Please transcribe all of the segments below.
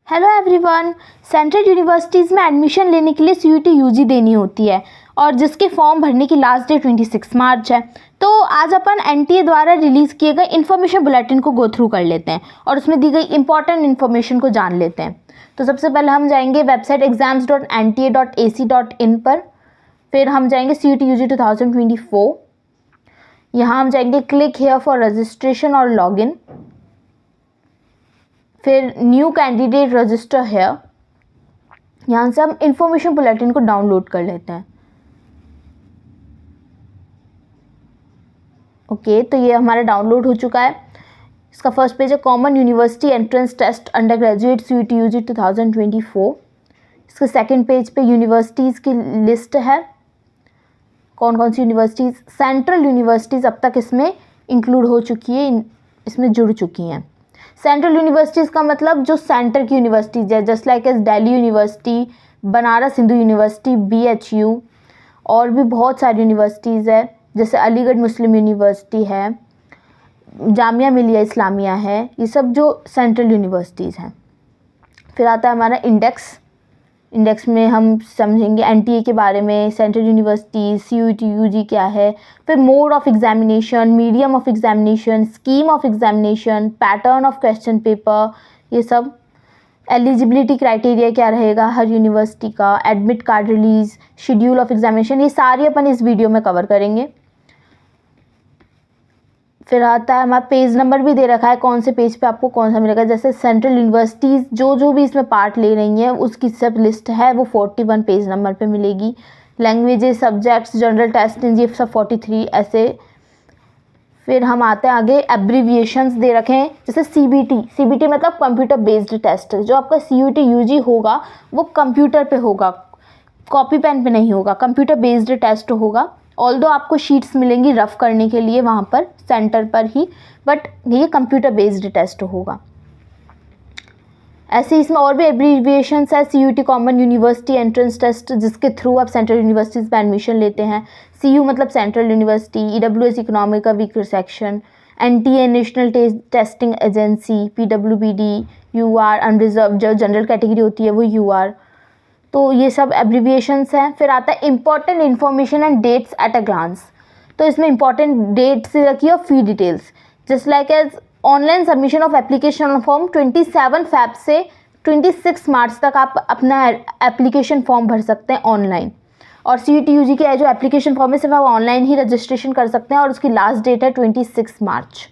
Hello everyone. Central universities में admission लेने के लिए CUET UG देनी होती है और जिसके फॉर्म भरने की लास्ट डेट 26 मार्च है। तो आज अपन NTA द्वारा रिलीज़ किए गए इन्फॉर्मेशन बुलेटिन को गो थ्रू कर लेते हैं और उसमें दी गई इंपॉर्टेंट इन्फॉर्मेशन को जान लेते हैं। तो सबसे पहले हम जाएंगे वेबसाइट exams.nta.ac.in पर। फिर हम जाएंगे CUET UG 2024। यहाँ हम जाएंगे क्लिक हेयर फॉर रजिस्ट्रेशन और लॉगिन। फिर न्यू कैंडिडेट रजिस्टर हेयर। यहाँ से हम इंफॉर्मेशन बुलेटिन को डाउनलोड कर लेते हैं। ओके, तो ये हमारा डाउनलोड हो चुका है। इसका फर्स्ट पेज है common university entrance test under graduate CUET UG 2024। इसके सेकंड पेज पे यूनिवर्सिटीज़ की लिस्ट है, कौन कौन सी यूनिवर्सिटीज़ सेंट्रल यूनिवर्सिटीज़ अब तक इसमें इंक्लूड हो चुकी है, इसमें जुड़ चुकी हैं। सेंट्रल यूनिवर्सिटीज़ का मतलब जो सेंटर की यूनिवर्सिटीज़ है, just like as Delhi university, Banaras Hindu university, BHU और भी बहुत सारी यूनिवर्सिटीज़ है, जैसे अलीगढ़ मुस्लिम यूनिवर्सिटी है, जामिया मिलिया इस्लामिया है। ये सब जो सेंट्रल यूनिवर्सिटीज़ हैं। फिर आता है हमारा इंडेक्स में हम समझेंगे NTA के बारे में, सेंट्रल यूनिवर्सिटी, CUET UG क्या है, फिर mode of examination, medium of examination, scheme of examination, pattern of question paper, ये सब। एलिजिबिलिटी क्राइटेरिया क्या रहेगा हर यूनिवर्सिटी का, admit card release, schedule of examination, ये सारी अपन इस वीडियो में कवर करेंगे। फिर आता है हमारा पेज नंबर भी दे रखा है, कौन से पेज पे आपको कौन सा मिलेगा। जैसे सेंट्रल यूनिवर्सिटीज़ जो भी इसमें पार्ट ले रही हैं उसकी सब लिस्ट है, वो 41 पेज नंबर पे मिलेगी। लैंग्वेजेस, सब्जेक्ट्स, जनरल टेस्ट, ये सब 43 ऐसे। फिर हम आते हैं आगे, एब्रीविएशंस दे रखे हैं, जैसे CBT मतलब कंप्यूटर बेस्ड टेस्ट। जो आपका CUET UG होगा वो कंप्यूटर पे होगा, कॉपी पेन पे नहीं होगा, कंप्यूटर बेस्ड टेस्ट होगा। ऑल्दो आपको शीट्स मिलेंगी रफ करने के लिए वहाँ पर सेंटर पर ही, बट ये कंप्यूटर बेस्ड टेस्ट होगा। ऐसे इसमें और भी एब्रीविएशंस है, CUET common university entrance test, जिसके थ्रू आप सेंट्रल यूनिवर्सिटीज़ में एडमिशन लेते हैं। CU मतलब सेंट्रल यूनिवर्सिटी, EWS इकोनॉमिक का weaker section, NTA national testing agency, PWBD, UR unreserved जो जनरल कैटेगरी होती है वो UR। तो ये सब एब्रीविएशंस हैं। फिर आता है important information and dates at a glance. तो इसमें इंपॉर्टेंट डेट्स रखी और fee details, just like as online submission of application form 27 फ़रवरी से 26 मार्च तक आप अपना एप्लीकेशन फॉर्म भर सकते हैं ऑनलाइन। और CUET UG के जो एप्लीकेशन फॉर्म है सिर्फ आप ऑनलाइन ही रजिस्ट्रेशन कर सकते हैं और उसकी लास्ट डेट है 26 March.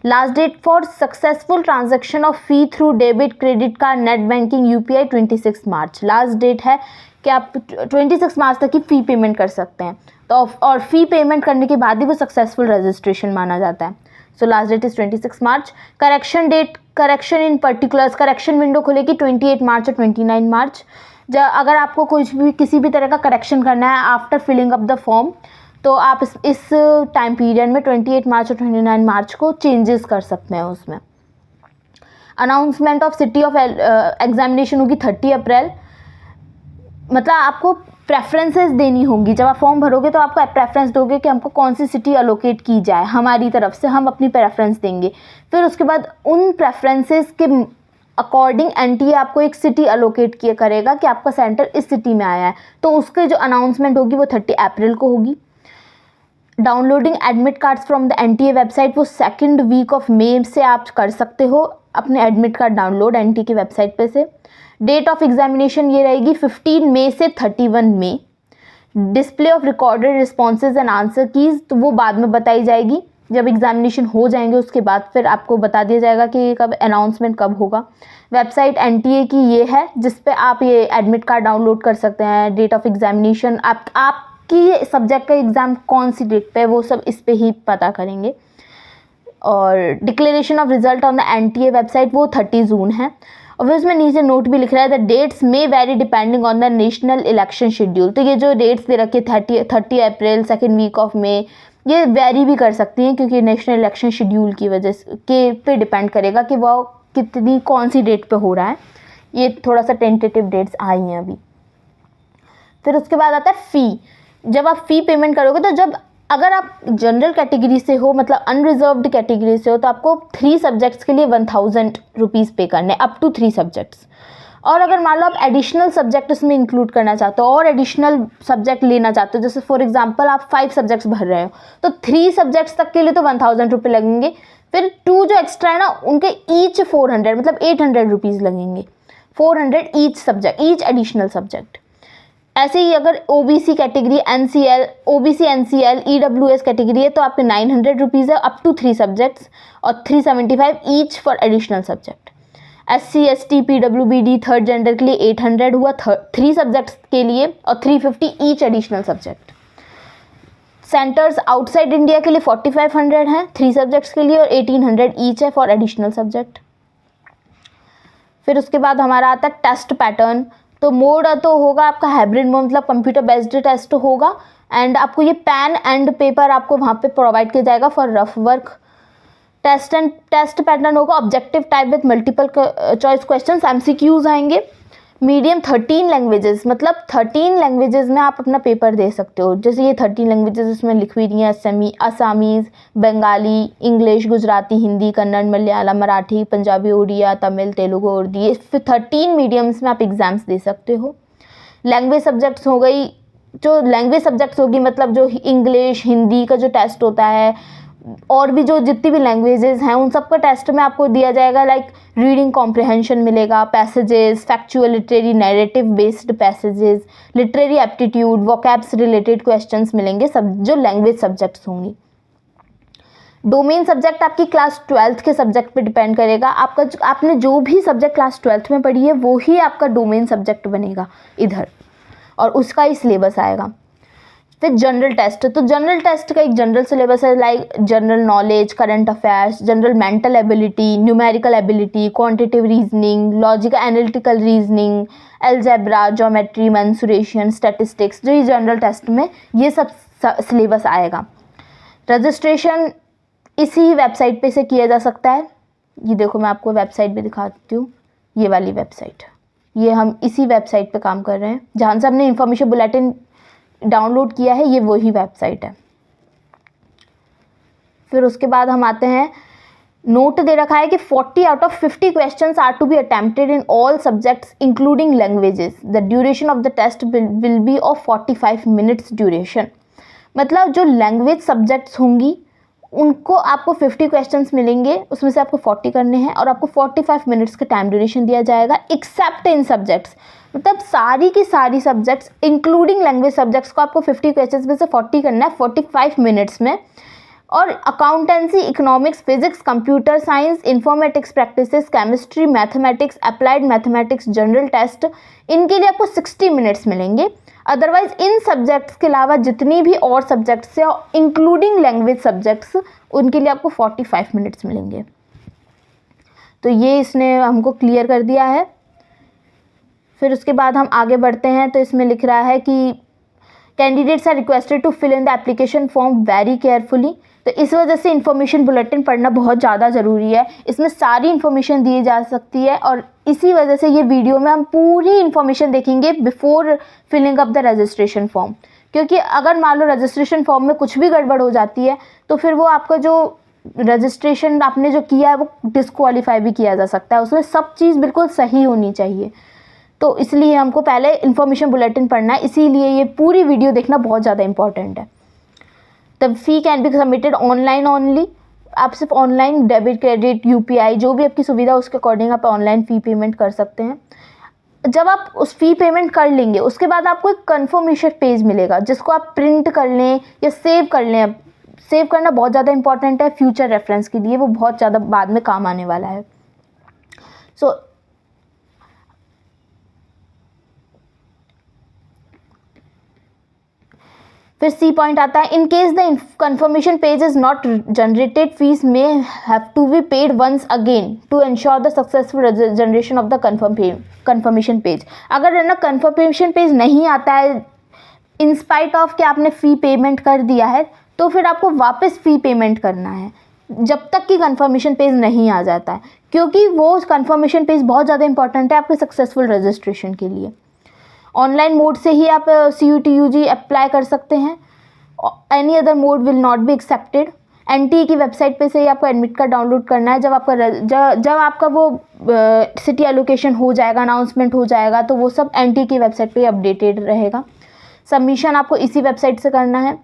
Last date for successful transaction of fee through debit, credit card, net banking, UPI 26 March last date है कि आप 26 मार्च तक की फ़ी पेमेंट कर सकते हैं। तो और फ़ी पेमेंट करने के बाद ही वो सक्सेसफुल रजिस्ट्रेशन माना जाता है। So last date is 26 March. Correction date, correction in particulars, correction window खुलेगी 28 मार्च और 29 मार्च। अगर आपको कुछ भी किसी भी तरह का करेक्शन करना है after filling up the form, तो आप इस टाइम पीरियड में 28 मार्च और 29 मार्च को चेंजेस कर सकते हैं उसमें। Announcement of city of examination होगी 30 अप्रैल। मतलब आपको प्रेफरेंसेस देनी होंगी, जब आप फॉर्म भरोगे तो आपको प्रेफरेंस दोगे कि हमको कौन सी सिटी अलोकेट की जाए, हमारी तरफ से हम अपनी प्रेफरेंस देंगे। फिर उसके बाद उन प्रेफरेंसेस के अकॉर्डिंग NTA आपको एक सिटी अलोकेट किया करेगा कि आपका सेंटर इस सिटी में आया है, तो उसके जो अनाउंसमेंट होगी वो 30 अप्रैल को होगी। Downloading admit cards from the NTA website, वो 2nd वीक ऑफ मई से आप कर सकते हो अपने एडमिट कार्ड डाउनलोड NTA की वेबसाइट पे से। डेट ऑफ एग्जामिनेशन ये रहेगी 15 मई से 31 मई। Display of recorded responses and answer keys, तो वो बाद में बताई जाएगी, जब एग्जामिनेशन हो जाएंगे उसके बाद फिर आपको बता दिया जाएगा कि कब अनाउंसमेंट कब होगा। वेबसाइट NTA की ये है जिस पे आप ये एडमिट कार्ड डाउनलोड कर सकते हैं। डेट ऑफ एग्जामिनेशन, आपकी सब्जेक्ट का एग्ज़ाम कौन सी डेट पे है वो सब इस पे ही पता करेंगे। और declaration of result on the NTA website वो 30 जून है। और फिर उसमें नीचे नोट भी लिख रहा है the dates may vary depending on the national election schedule. तो ये जो डेट्स दे रखे 30 अप्रैल, 2nd वीक ऑफ मई, ये वेरी भी कर सकती हैं क्योंकि नेशनल इलेक्शन शेड्यूल की वजह से पे डिपेंड करेगा कि वो कितनी कौन सी डेट पे हो रहा है। ये थोड़ा सा टेंटेटिव डेट्स आई हैं अभी। फिर उसके बाद आता है फ़ी। जब आप फ़ी पेमेंट करोगे तो जब अगर आप जनरल कैटेगरी से हो, मतलब अनरिजर्व्ड कैटेगरी से हो, तो आपको 3 सब्जेक्ट्स के लिए 1000 रुपीज़ पे करने, अप टू 3 सब्जेक्ट्स। और अगर मान लो आप एडिशनल सब्जेक्ट इसमें इंक्लूड करना चाहते हो और एडिशनल सब्जेक्ट लेना चाहते हो, जैसे फॉर एग्जांपल आप 5 सब्जेक्ट्स भर रहे हो, तो 3 सब्जेक्ट्स तक के लिए तो 1000 रुपये लगेंगे। फिर 2 जो एक्स्ट्रा है ना, उनके ईच 400, मतलब 800 रुपीज़ लगेंगे। 400 each subject, each additional subject. ऐसे ही अगर OBC category, NCL, OBC NCL, EWS category है तो आपके 900 रुपीज़ है अप टू 3 सब्जेक्ट्स, और 375 each for additional subject. SC, ST, PWBD, third gender के लिए 800 हुआ 3 सब्जेक्ट्स के लिए, और 350 each additional subject. Centres outside India के लिए 4500 हैं 3 सब्जेक्ट्स के लिए, और 1800 ईच है फॉर एडिशनल सब्जेक्ट। फिर उसके बाद हमारा आता है टेस्ट पैटर्न। तो मोड तो होगा आपका हाइब्रिड मोड, मतलब कंप्यूटर बेस्ड टेस्ट होगा, एंड आपको ये पेन एंड पेपर आपको वहाँ पे प्रोवाइड किया जाएगा for rough work. Test pattern होगा objective type with multiple choice questions, MCQs आएंगे। मीडियम 13 लैंग्वेजेस, मतलब 13 लैंग्वेजेस में आप अपना पेपर दे सकते हो। जैसे ये 13 लैंग्वेजेस इसमें लिखी हुई हैं, असामीज़, बंगाली, इंग्लिश, गुजराती, हिंदी, कन्नड़, मलयालम, मराठी, पंजाबी, उड़िया, तमिल, तेलुगु, उर्दू, ये 13 मीडियम्स में आप एग्ज़ाम्स दे सकते हो। लैंग्वेज सब्जेक्ट्स हो गई, जो लैंग्वेज सब्जेक्ट्स होगी, मतलब जो इंग्लिश, हिंदी का जो टेस्ट होता है, और भी जो जितनी भी लैंग्वेजेस हैं उन सब का टेस्ट में आपको दिया जाएगा, लाइक रीडिंग कॉम्प्रिहेंशन मिलेगा, passages, factual, literary, narrative based passages, literary aptitude, vocabs related questions मिलेंगे, सब जो लैंग्वेज सब्जेक्ट्स होंगी। डोमेन सब्जेक्ट आपकी क्लास 12th के सब्जेक्ट पे डिपेंड करेगा। आपने जो भी सब्जेक्ट क्लास 12th में पढ़ी है वो ही आपका डोमेन सब्जेक्ट बनेगा इधर, और उसका ही सिलेबस आएगा। फिर जनरल टेस्ट, तो जनरल टेस्ट का एक जनरल सिलेबस है, like general knowledge, current affairs, general mental ability, numerical ability, quantitative reasoning, logical analytical reasoning, algebra, geometry, mensuration, statistics, जो ये जनरल टेस्ट में ये सब सिलेबस आएगा। रजिस्ट्रेशन इसी वेबसाइट पे से किया जा सकता है। ये देखो मैं आपको वेबसाइट भी दिखाती हूँ, ये वाली वेबसाइट, ये हम इसी वेबसाइट पे काम कर रहे हैं जहाँ से हमने इन्फॉर्मेशन बुलेटिन डाउनलोड किया है, ये वही वेबसाइट है। फिर उसके बाद हम आते हैं, नोट दे रखा है कि 40 out of 50 questions are to be attempted in all subjects including languages. The duration of the test will be of 45 minutes duration. मतलब जो लैंग्वेज सब्जेक्ट्स होंगी उनको आपको 50 क्वेश्चंस मिलेंगे, उसमें से आपको 40 करने हैं, और आपको 45 मिनट्स का टाइम ड्यूरेशन दिया जाएगा, एक्सेप्ट इन सब्जेक्ट्स, मतलब सारी की सारी सब्जेक्ट्स इंक्लूडिंग लैंग्वेज सब्जेक्ट्स को आपको 50 क्वेश्चंस में से 40 करना है 45 मिनट्स में। और accountancy, economics, physics, computer science, informatics practices, chemistry, mathematics, applied mathematics, general test, इनके लिए आपको 60 मिनट्स मिलेंगे। अदरवाइज इन सब्जेक्ट्स के अलावा जितनी भी और सब्जेक्ट्स हैं इंक्लूडिंग लैंग्वेज सब्जेक्ट्स, उनके लिए आपको 45 मिनट्स मिलेंगे। तो ये इसने हमको क्लियर कर दिया है। फिर उसके बाद हम आगे बढ़ते हैं, तो इसमें लिख रहा है कि candidates are requested to fill in the application form very carefully. तो इस वजह से इन्फॉर्मेशन बुलेटिन पढ़ना बहुत ज़्यादा ज़रूरी है, इसमें सारी इन्फॉर्मेशन दी जा सकती है, और इसी वजह से ये वीडियो में हम पूरी इन्फॉर्मेशन देखेंगे before filling up the registration form. क्योंकि अगर मान लो रजिस्ट्रेशन फॉर्म में कुछ भी गड़बड़ हो जाती है तो फिर वो आपका जो रजिस्ट्रेशन आपने जो किया है वो डिस्क्वालीफाई भी किया जा सकता है, उसमें सब चीज़ बिल्कुल सही होनी चाहिए। तो इसलिए हमको पहले इन्फॉर्मेशन बुलेटिन पढ़ना है, इसीलिए ये पूरी वीडियो देखना बहुत ज़्यादा इंपॉर्टेंट है। The fee can be submitted online only. आप सिर्फ ऑनलाइन डेबिट, क्रेडिट, यूपीआई, जो भी आपकी सुविधा उसके अकॉर्डिंग आप ऑनलाइन फ़ी पेमेंट कर सकते हैं। जब आप उस फ़ी पेमेंट कर लेंगे उसके बाद आपको एक कन्फर्मेशन पेज मिलेगा जिसको आप प्रिंट कर लें या सेव कर लें। सेव करना बहुत ज़्यादा इंपॉर्टेंट है फ्यूचर रेफरेंस के लिए, वो बहुत ज़्यादा बाद में काम आने वाला है। सो फिर सी पॉइंट आता है, in case the confirmation page is not generated, fees may have to be paid once again to ensure the successful generation of the confirmation page. अगर है ना कंफर्मेशन पेज नहीं आता है इन स्पाइट ऑफ कि आपने फ़ी पेमेंट कर दिया है, तो फिर आपको वापस फ़ी पेमेंट करना है जब तक कि कंफर्मेशन पेज नहीं आ जाता है, क्योंकि वो कंफर्मेशन पेज बहुत ज़्यादा इंपॉर्टेंट है आपके सक्सेसफुल रजिस्ट्रेशन के लिए। ऑनलाइन मोड से ही आप CUT UG अप्लाई कर सकते हैं, any other mode will not be accepted. NTA की वेबसाइट पे से ही आपको एडमिट कार्ड डाउनलोड करना है। जब आपका वो सिटी एलोकेशन हो जाएगा, अनाउंसमेंट हो जाएगा, तो वो सब एनटीए की वेबसाइट पे अपडेटेड रहेगा। सबमिशन आपको इसी वेबसाइट से करना है।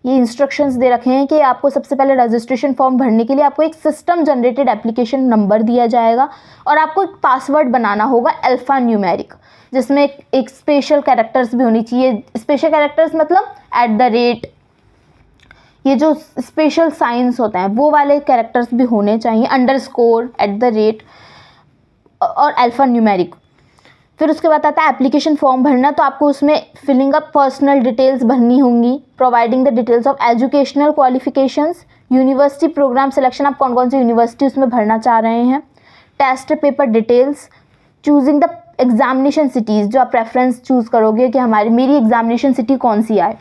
ये इंस्ट्रक्शंस दे रखे हैं कि आपको सबसे पहले रजिस्ट्रेशन फॉर्म भरने के लिए आपको एक सिस्टम जनरेटेड एप्लीकेशन नंबर दिया जाएगा और आपको एक पासवर्ड बनाना होगा अल्फा न्यूमेरिक, जिसमें एक स्पेशल कैरेक्टर्स भी होनी चाहिए। स्पेशल कैरेक्टर्स मतलब @, ये जो स्पेशल साइंस होते हैं वो वाले कैरेक्टर्स भी होने चाहिए, _, @ और अल्फा न्यूमेरिक। फिर उसके बाद आता है एप्लीकेशन फॉर्म भरना। तो आपको उसमें फिलिंग अप पर्सनल डिटेल्स भरनी होंगी, providing the details of educational qualifications, university program selection, आप कौन कौन सी यूनिवर्सिटी उसमें भरना चाह रहे हैं, test paper details, choosing the examination cities, जो आप प्रेफरेंस चूज़ करोगे कि मेरी एग्जामिनेशन सिटी कौन सी आए,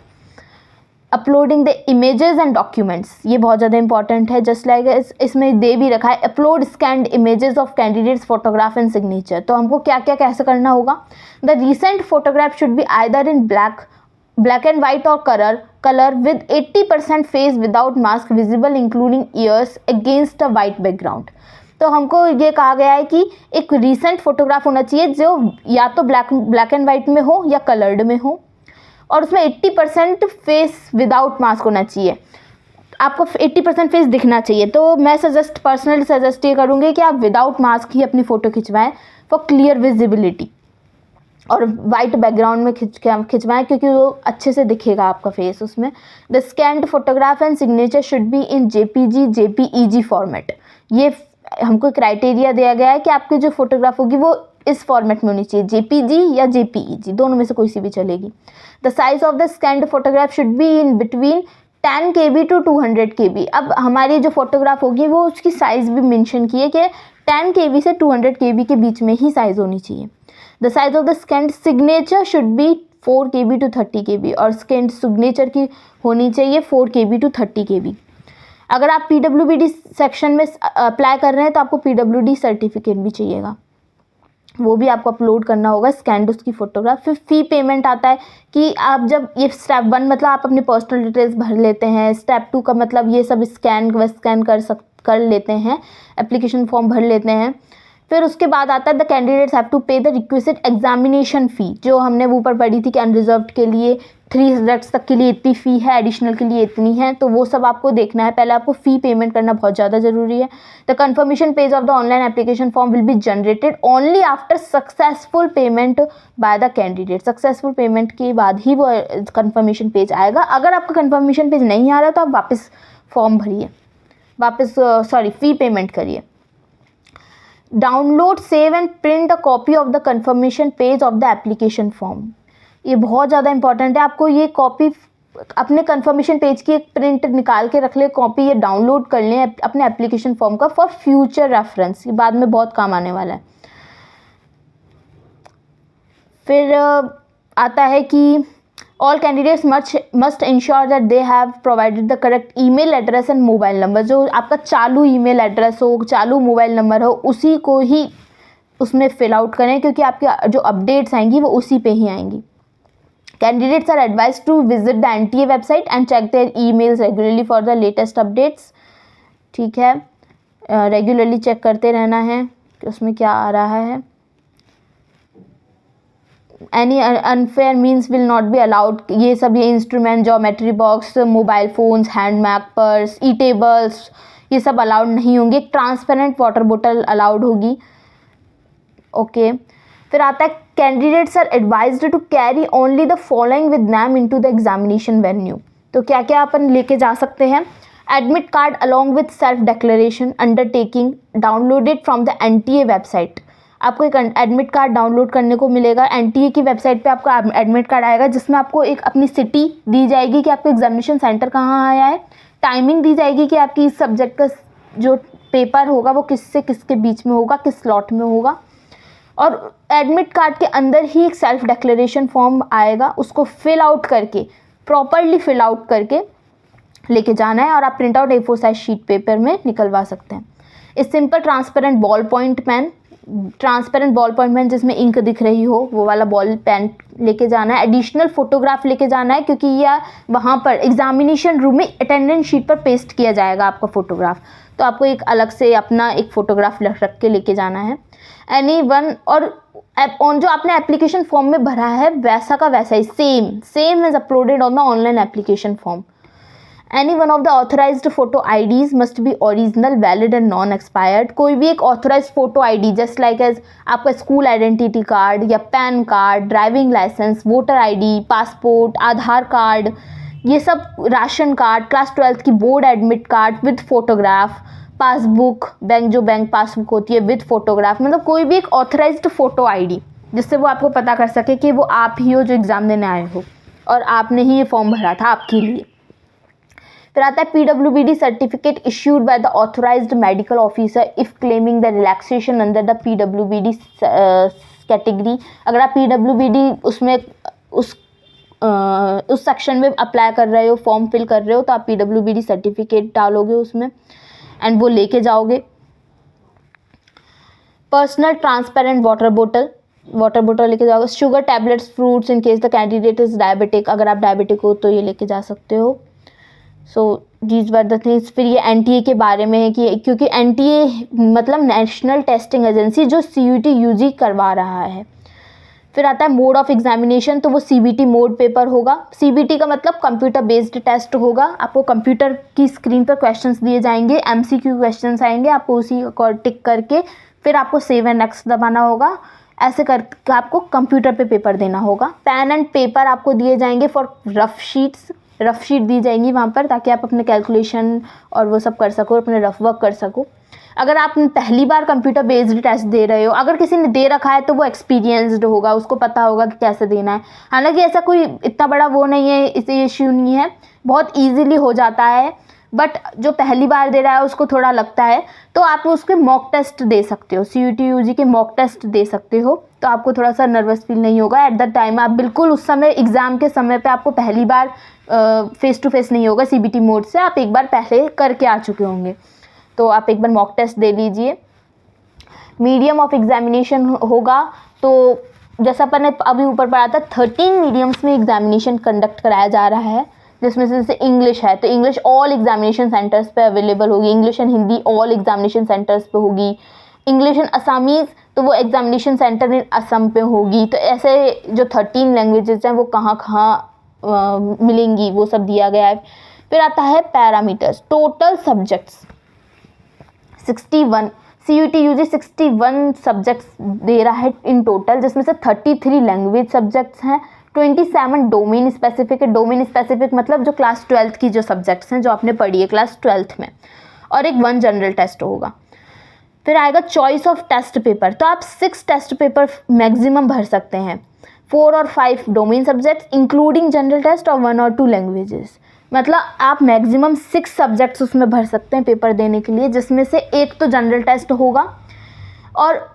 uploading the images and documents, ये बहुत ज़्यादा इंपॉर्टेंट है। जस्ट लाइक इसमें दे भी रखा है upload scanned images of candidates photograph and signature. तो हमको क्या क्या कैसे करना होगा, the recent photograph should be either in black and white और colour with 80% face without mask visible including ears against a white background. तो हमको ये कहा गया है कि एक रीसेंट फोटोग्राफ होना चाहिए जो या तो ब्लैक एंड वाइट में हो या कलर्ड में हो, और उसमें 80% फेस विदाउट मास्क होना चाहिए। आपको 80% फेस दिखना चाहिए। तो मैं पर्सनली सजेस्ट ये करूँगी कि आप विदाउट मास्क ही अपनी फ़ोटो खिंचवाएं फॉर क्लियर विजिबिलिटी, और वाइट बैकग्राउंड में खिंचवाएं क्योंकि वो अच्छे से दिखेगा आपका फेस उसमें। The scanned photograph and signature should be in JPG JPEG format. ये हमको क्राइटेरिया दिया गया है कि आपकी जो फोटोग्राफ होगी वो इस फॉर्मेट में होनी चाहिए, JPG या JPEG, दोनों में से कोई सी भी चलेगी। The size of the scanned photograph should be in between 10 KB to 200 KB। अब हमारी जो फोटोग्राफ होगी वो उसकी साइज़ भी मेंशन की है कि 10 KB से 200 KB के बीच में ही साइज़ होनी चाहिए। The size of the scanned signature should be 4 KB to 30 KB, और स्कैन्ड सिग्नेचर की होनी चाहिए 4 KB to 30 KB। अगर आप PWD सेक्शन में अप्लाई कर रहे हैं तो आपको PWD सर्टिफिकेट भी चाहिएगा, वो भी आपको अपलोड करना होगा, स्कैन्ड उसकी फ़ोटोग्राफ। फिर फ़ी पेमेंट आता है कि आप जब ये स्टेप 1 मतलब आप अपनी पर्सनल डिटेल्स भर लेते हैं, स्टेप 2 का मतलब ये सब स्कैन कर लेते हैं, एप्लीकेशन फॉर्म भर लेते हैं। फिर उसके बाद आता है द कैंडिडेट्स हैव टू पे द रिक्वेस्टेड एग्जामिनेशन फ़ी, जो हमने वो ऊपर पढ़ी थी कि अनरिजर्व्ड के लिए 3 सब्जेक्ट्स तक के लिए इतनी फ़ी है, एडिशनल के लिए इतनी है, तो वो सब आपको देखना है। पहले आपको फ़ी पेमेंट करना बहुत ज़्यादा ज़रूरी है। The confirmation page of the online application form will be generated only after successful payment by the candidate. Successful payment के बाद ही वो कन्फर्मेशन पेज आएगा। अगर आपका कन्फर्मेशन पेज नहीं आ रहा तो आप वापस फॉर्म भरिए, फ़ी पेमेंट करिए। Download, save and print a copy of the confirmation page of the application form. ये बहुत ज़्यादा इंपॉर्टेंट है। आपको ये कॉपी अपने कन्फर्मेशन पेज की एक प्रिंट निकाल के रख ले, कॉपी ये डाउनलोड कर लें अपने एप्लीकेशन फॉर्म का फॉर फ्यूचर रेफरेंस, ये बाद में बहुत काम आने वाला है। फिर आता है कि all candidates must ensure that they have provided the correct email address and mobile number. जो आपका चालू ईमेल एड्रेस हो, चालू मोबाइल नंबर हो, उसी को ही उसमें फिल आउट करें क्योंकि आपकी जो अपडेट्स आएंगी वो उसी पे ही आएंगी। Candidates are advised to visit the NTA website and check their emails regularly for the latest updates. ठीक है, रेगुलरली चेक करते रहना है कि उसमें क्या आ रहा है। Any unfair means will not be allowed. ये सब ये instrument, geometry box, mobile phones, hand bag purse, e tables, ये सब अलाउड नहीं होंगे। एक ट्रांसपेरेंट वाटर बोतल अलाउड होगी। ओके, फिर आता है candidates are advised to carry only the following with name into the examination venue. तो क्या क्या अपन लेके जा सकते हैं, admit card along with self declaration undertaking downloaded from the NTA website. आपको एक एडमिट कार्ड डाउनलोड करने को मिलेगा। NTA की वेबसाइट पे आपका एडमिट कार्ड आएगा जिसमें आपको एक अपनी सिटी दी जाएगी कि आपको एग्जामिनेशन सेंटर कहाँ आया है, टाइमिंग दी जाएगी कि आपकी इस सब्जेक्ट का जो पेपर होगा वो किससे किसके बीच में होगा, किस स्लॉट में होगा, और एडमिट कार्ड के अंदर ही एक सेल्फ डिक्लेरेशन फॉर्म आएगा, उसको फिल आउट करके, प्रॉपरली फिल आउट करके लेके जाना है और आप print out A4 size sheet paper में निकलवा सकते हैं। इस simple transparent ball point pen transparent ball point pen जिसमें इंक दिख रही हो वो वाला बॉल पेन लेके जाना है। एडिशनल फोटोग्राफ लेके जाना है क्योंकि यह वहाँ पर एग्जामिनेशन रूम में अटेंडेंस शीट पर पेस्ट किया जाएगा आपका फ़ोटोग्राफ, तो आपको एक अलग से अपना एक फ़ोटोग्राफ रख के लेके जाना है। एनी वन और ऑन जो आपने एप्लीकेशन फॉर्म में भरा है वैसा का वैसा ही same is uploaded on the online application form. Any one of the authorised photo IDs must be original, valid and non expired. कोई भी एक authorise photo ID just like as आपका स्कूल आइडेंटिटी कार्ड या PAN card, driving licence, voter ID, passport, Aadhaar card, ये सब, ration card, class 12th की board admit card with photograph, passbook, bank passbook होती है विद फोटोग्राफ, मतलब कोई भी एक ऑथराइज्ड फोटो आईडी जिससे वो आपको पता कर सके कि वो आप ही हो जो एग्ज़ाम देने आए हो और आपने ही ये फॉर्म भरा था आपके लिए। फिर आता है PWBD certificate issued by the authorised medical officer if claiming the relaxation under the PWBD category. अगर आप PWBD उसमें उस सेक्शन में अप्लाई कर रहे हो, फॉर्म फिल कर रहे हो, तो आप PWBD सर्टिफिकेट डालोगे उसमें एंड वो लेके जाओगे। पर्सनल ट्रांसपेरेंट वाटर बोतल लेके जाओगे। Sugar tablets, fruits in case the candidate is diabetic, अगर आप डायबिटिक हो तो ये लेके जा सकते हो। So these were the things. फिर ये NTA के बारे में है कि क्योंकि NTA मतलब नेशनल टेस्टिंग एजेंसी जो CUT UG करवा रहा है। फिर आता है मोड ऑफ एग्जामिनेशन, तो वो CBT मोड पेपर होगा। CBT का मतलब कंप्यूटर बेस्ड टेस्ट होगा। आपको कंप्यूटर की स्क्रीन पर क्वेश्चंस दिए जाएंगे, MCQ क्वेश्चंस आएंगे, आपको उसी को टिक करके फिर आपको सेव एंड नेक्स्ट दबाना होगा। ऐसे करके आपको कंप्यूटर पे पेपर देना होगा। पेन एंड पेपर आपको दिए जाएंगे फॉर रफ शीट दी जाएंगी वहाँ पर, ताकि आप अपने कैलकुलेशन और वो सब कर सको, अपने रफ वर्क कर सको। अगर आप पहली बार कंप्यूटर बेस्ड टेस्ट दे रहे हो, अगर किसी ने दे रखा है तो वो एक्सपीरियंस्ड होगा, उसको पता होगा कि कैसे देना है। हालांकि ऐसा कोई इतना बड़ा वो नहीं है, इसे इश्यू नहीं है, बहुत ईजिली हो जाता है, बट जो पहली बार दे रहा है उसको थोड़ा लगता है, तो आप उसके मॉक टेस्ट दे सकते हो, CUT UG के मॉक टेस्ट दे सकते हो, तो आपको थोड़ा सा नर्वस फील नहीं होगा एट द टाइम। आप बिल्कुल उस समय एग्ज़ाम के समय पे आपको पहली बार फेस टू फेस नहीं होगा CBT मोड से, आप एक बार पहले करके आ चुके होंगे, तो आप एक बार मॉक टेस्ट दे लीजिए। मीडियम ऑफ एग्जामिनेशन होगा, तो जैसा अपन ने अभी ऊपर पढ़ा था 13 मीडियम्स में एग्जामिनेशन कंडक्ट कराया जा रहा है, जिसमें से जैसे इंग्लिश है तो इंग्लिश ऑल एग्जामिनेशन सेंटर्स पे अवेलेबल होगी, English and Hindi all examination centres पे होगी, इंग्लिश एंड असमीज़ तो वो एग्जामिनेशन सेंटर इन असम पे होगी। तो ऐसे जो 13 लैंग्वेजेस हैं वो कहाँ कहाँ मिलेंगी वो सब दिया गया है। फिर आता है parameters. Total subjects 61, CUT UG 61 subjects दे रहा है इन टोटल, जिसमें से 33 लैंग्वेज सब्जेक्ट्स हैं, 27 डोमेन स्पेसिफिक है। डोमेन स्पेसिफिक मतलब जो क्लास 12th की जो सब्जेक्ट्स हैं जो आपने पढ़ी है क्लास 12th में, और एक 1 जनरल टेस्ट होगा। फिर आएगा चॉइस ऑफ टेस्ट पेपर, तो आप 6 टेस्ट पेपर मैक्सिमम भर सकते हैं, 4 और 5 domain subjects including general test और 1 और 2 लैंग्वेजेस, मतलब आप मैक्सिमम 6 सब्जेक्ट्स उसमें भर सकते हैं पेपर देने के लिए, जिसमें से एक तो जनरल टेस्ट होगा और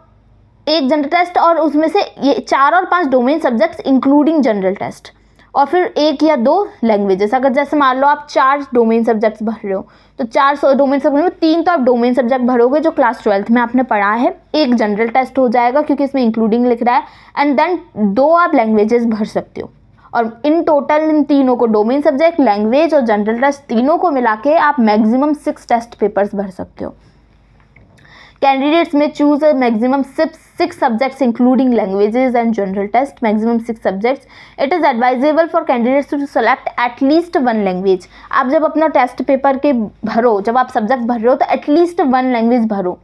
एक जनरल टेस्ट, और उसमें से ये 4 और 5 domain subjects including general test, और फिर 1 या 2 लैंग्वेजेस। अगर जैसे मान लो आप 4 डोमेन सब्जेक्ट्स भर रहे हो तो 4 डोमेन सब्जेक्ट में 3 तो आप डोमेन सब्जेक्ट भरोगे जो क्लास 12th में आपने पढ़ा है, 1 जनरल टेस्ट हो जाएगा क्योंकि इसमें इंक्लूडिंग लिख रहा है, एंड देन 2 आप लैंग्वेजेस भर सकते हो। और इन टोटल इन तीनों को, डोमेन सब्जेक्ट, लैंग्वेज और जनरल टेस्ट, तीनों को मिला के आप मैक्सिमम 6 टेस्ट पेपर्स भर सकते हो। Candidates may choose a maximum 6 subjects including languages and general test, maximum 6 subjects. It is advisable for candidates to select at least 1 language. आप जब अपना टेस्ट पेपर के भरो, जब आप सब्जेक्ट भर रहे हो तो एटलीस्ट 1 लैंग्वेज भरो।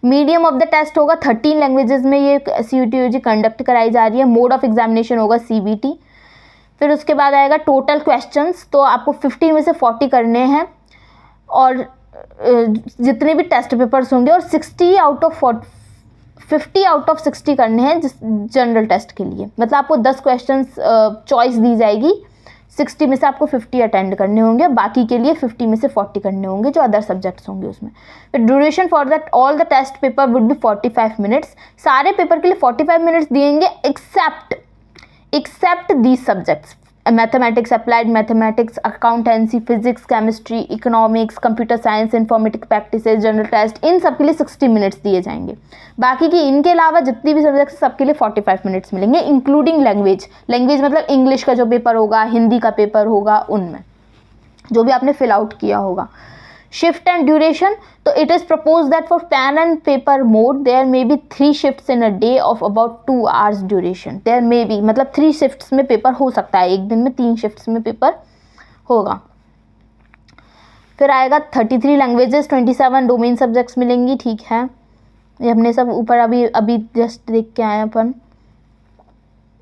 मीडियम ऑफ द टेस्ट होगा 13 लैंग्वेजेस में ये CUT UG कंडक्ट कराई जा रही है। मोड ऑफ एग्जामिनेशन होगा CBT। फिर उसके बाद आएगा टोटल क्वेश्चंस, तो आपको 50 में से 40 करने हैं, और जितने भी टेस्ट पेपर्स होंगे, और 50 आउट ऑफ 60 करने हैं जनरल टेस्ट के लिए। मतलब आपको 10 क्वेश्चंस चॉइस दी जाएगी, 60 में से आपको 50 अटेंड करने होंगे, बाकी के लिए 50 में से 40 करने होंगे जो अदर सब्जेक्ट्स होंगे उसमें। फिर duration for that all the test paper would be 45 minutes. सारे पेपर के लिए 45 मिनट्स दिएंगे except these subjects. Mathematics, applied mathematics, accountancy, physics, chemistry, economics, computer science, informatic practices, general test, इन सब के लिए 60 मिनट्स दिए जाएंगे। बाकी की इनके अलावा जितनी भी सब्जेक्ट सबके लिए 45 मिनट्स मिलेंगे, इंक्लूडिंग लैंग्वेज। लैंग्वेज मतलब इंग्लिश का जो पेपर होगा, हिंदी का पेपर होगा, उनमें जो भी आपने फिल आउट किया होगा। शिफ्ट एंड ड्यूरेशन, तो it is propose that for pen and paper mode there may be 3 shifts in a day of about 2 hours duration. There may be मतलब 3 शिफ्ट्स में पेपर हो सकता है, एक दिन में 3 शिफ्ट्स में पेपर होगा। फिर आएगा 33 लैंग्वेजेस, 27 डोमेन सब्जेक्ट्स मिलेंगी, ठीक है। ये हमने सब ऊपर अभी जस्ट देख के आए अपन।